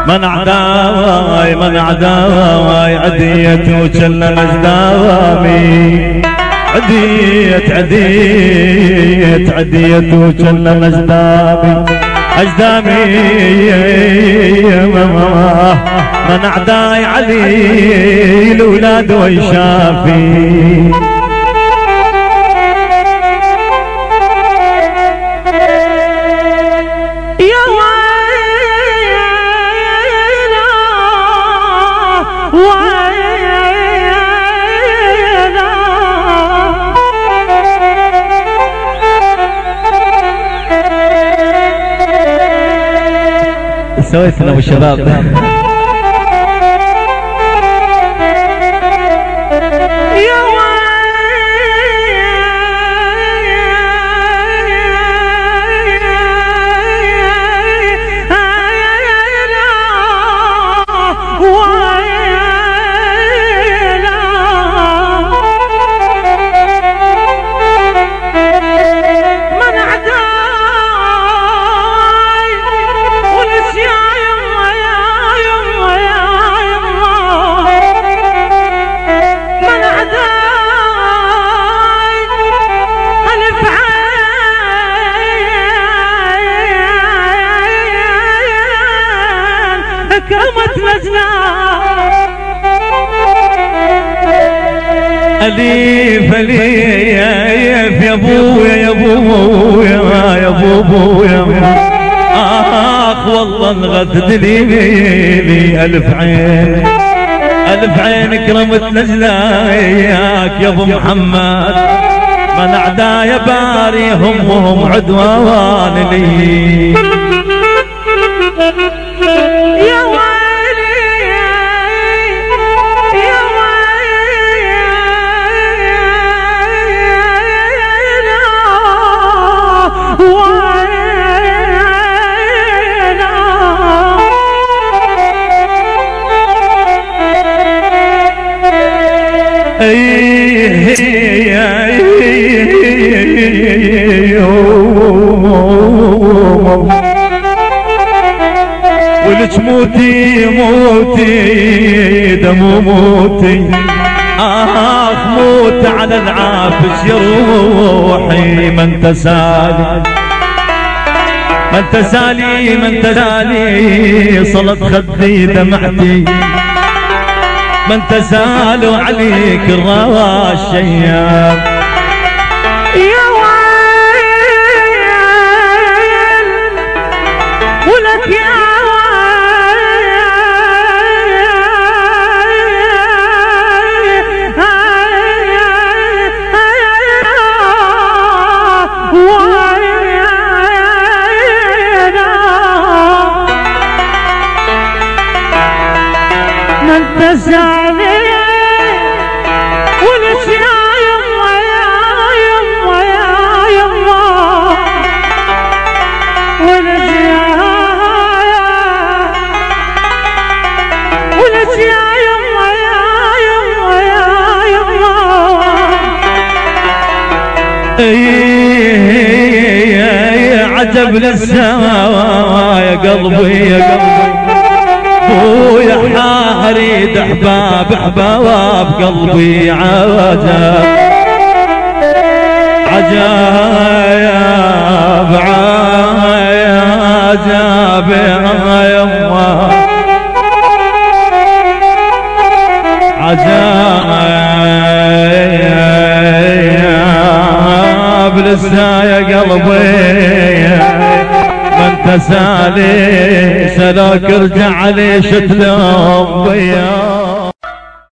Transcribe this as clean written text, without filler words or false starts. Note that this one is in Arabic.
من عداواي من عداواي عديت وجل نجدامي عديت عديت عديت وجل نجدامي أجدامي من عداي علي الولاد ويشافي سويتنا والشباب أليف أليف يا ابويا يا ابويا يا ابويا آخ والله انغث لي ألف عين ألف عين كرمت نجلاياك يا ابو محمد من أعدايا باريهم وهم عدوان لي يا ولك موتي موتي دمو موتي آخ موت على العافش يا روحي من تسالي من تسالي من تسالي صلت خدي دمعتي من تسالوا عليك الروا الشياب يا ويل ولك يا من تسالي ولك يا يما يا يما يا يما ولك يا يما يا يما يا يما يا عجب للسما يا قلبي يا قلبي ويا حاريد احباب احباب قلبي عجب عجب عجب يا يما عجب لسه يا قلبي من تسالي سلاك ارجع لي شتلم بيا